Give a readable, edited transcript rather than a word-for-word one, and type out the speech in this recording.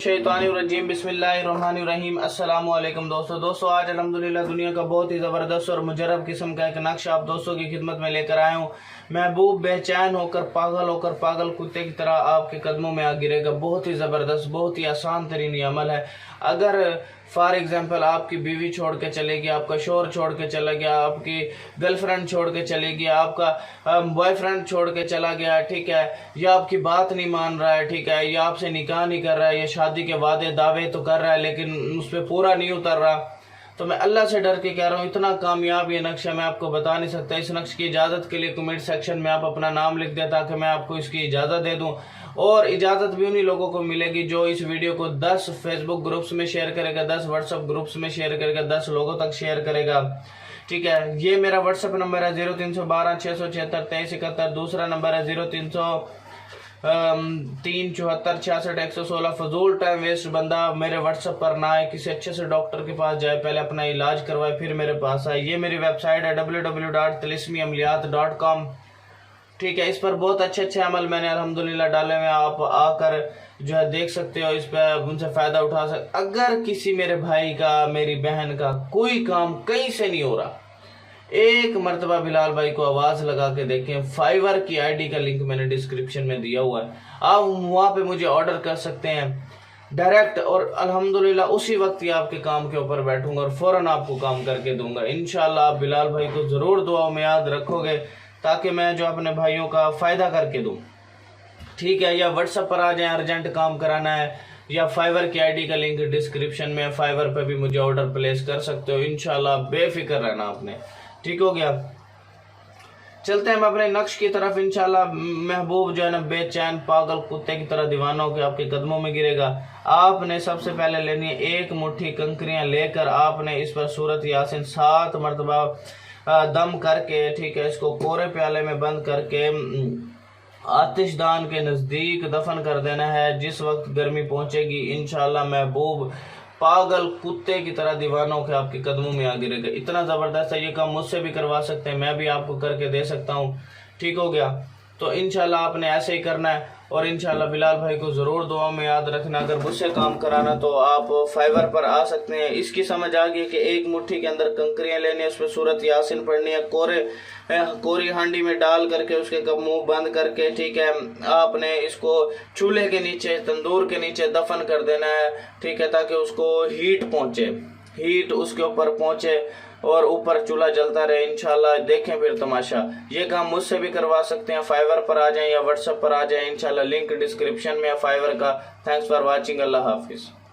शैतानिर्रजीम बिस्मिल्लाहिर्रहमानिर्रहीम अस्सलाम वालेकुम दोस्तों आज अल्हम्दुलिल्लाह दुनिया का बहुत ही ज़बरदस्त और मुजरब किस्म का एक नक्शा आप दोस्तों की खिदमत में लेकर आया हूँ। महबूब बेचैन होकर पागल कुत्ते की तरह आपके कदमों में आ गिरेगा। बहुत ही ज़बरदस्त, बहुत ही आसान तरीन अमल है। अगर फॉर एग्जांपल आपकी बीवी छोड़ के चले गया, आपका शोहर छोड़ के चला गया, आपकी गर्लफ्रेंड छोड़ के चली गया, आपका बॉयफ्रेंड छोड़ के चला गया, ठीक है, या आपकी बात नहीं मान रहा है, ठीक है, या आपसे निकाह नहीं कर रहा है, या शादी के वादे दावे तो कर रहा है लेकिन उस पर पूरा नहीं उतर रहा, तो मैं अल्लाह से डर के कह रहा हूँ इतना कामयाब ये नक्शा मैं आपको बता नहीं सकता। इस नक्श की इजाज़त के लिए कमेंट सेक्शन में आप अपना नाम लिख दें ताकि मैं आपको इसकी इजाज़त दे दूँ। और इजाज़त भी उन्हीं लोगों को मिलेगी जो इस वीडियो को 10 फेसबुक ग्रुप्स में शेयर करेगा, 10 व्हाट्सएप ग्रुप्स में शेयर करेगा, 10 लोगों तक शेयर करेगा, ठीक है। ये मेरा व्हाट्सएप नंबर है 0312 676 2371। दूसरा नंबर है 0374 फजूल टाइम वेस्ट बंदा मेरे व्हाट्सएप पर ना आए, किसी अच्छे से डॉक्टर के पास जाए, पहले अपना इलाज करवाए फिर मेरे पास आए। ये मेरी वेबसाइट है www.tilismiamaliyat.com, ठीक है। इस पर बहुत अच्छे अमल मैंने अल्हम्दुलिल्लाह डाले हुए, आप आकर जो है देख सकते हो, इस पर उनसे फ़ायदा उठा सकते। अगर किसी मेरे भाई का, मेरी बहन का कोई काम कहीं से नहीं हो रहा, एक मर्तबा बिलाल भाई को आवाज़ लगा के देखें। फाइवर की आईडी का लिंक मैंने डिस्क्रिप्शन में दिया हुआ है, आप वहाँ पे मुझे ऑर्डर कर सकते हैं डायरेक्ट, और अल्हम्दुलिल्लाह उसी वक्त ही आपके काम के ऊपर बैठूंगा और फ़ौरन आपको काम करके दूंगा। इंशाल्लाह आप बिलाल भाई को ज़रूर दुआ में याद रखोगे ताकि मैं जो अपने भाइयों का फ़ायदा करके दूँ, ठीक है। या व्हाट्सएप पर आ जाएं, अर्जेंट काम कराना है, या फाइवर की आईडी का लिंक डिस्क्रिप्शन में, फाइवर पे भी मुझे ऑर्डर प्लेस कर सकते हो। इंशाल्लाह बेफिक्र रहना आपने, ठीक हो गया। चलते हैं हम अपने नक्श की तरफ। इंशाल्लाह महबूब जो है ना बेचैन पागल कुत्ते की तरह दीवाना होकर आपके कदमों में गिरेगा। आपने सबसे पहले लेनी है एक मुट्ठी कंकरियां लेकर, आपने इस पर सूरत यासीन 7 मरतबा दम करके, ठीक है, इसको कोरे प्याले में बंद करके आतिशदान के नज़दीक दफन कर देना है। जिस वक्त गर्मी पहुंचेगी इंशाल्लाह महबूब पागल कुत्ते की तरह दीवानों के आपके कदमों में आ गिरेगा। इतना ज़बरदस्त है, ये काम मुझसे भी करवा सकते हैं, मैं भी आपको करके दे सकता हूँ, ठीक हो गया। तो इंशाल्लाह आपने ऐसे ही करना है और इंशाल्लाह बिलाल भाई को ज़रूर दुआ में याद रखना। अगर मुझसे काम कराना तो आप फाइवर पर आ सकते हैं। इसकी समझ आ गई कि एक मुट्ठी के अंदर कंकरियाँ लेनी है, उस पर सूरत यासीन पढ़नी है, कोरी हांडी में डाल करके उसके मुंह बंद करके, ठीक है, आपने इसको चूल्हे के नीचे, तंदूर के नीचे दफन कर देना है, ठीक है, ताकि उसको हीट उसके ऊपर पहुंचे और ऊपर चूल्हा जलता रहे। इंशाल्लाह देखें फिर तमाशा। ये काम मुझसे भी करवा सकते हैं, फाइवर पर आ जाएं या व्हाट्सएप पर आ जाएं। इंशाल्लाह लिंक डिस्क्रिप्शन में है फाइवर का। Thanks for watching. अल्लाह हाफिज़।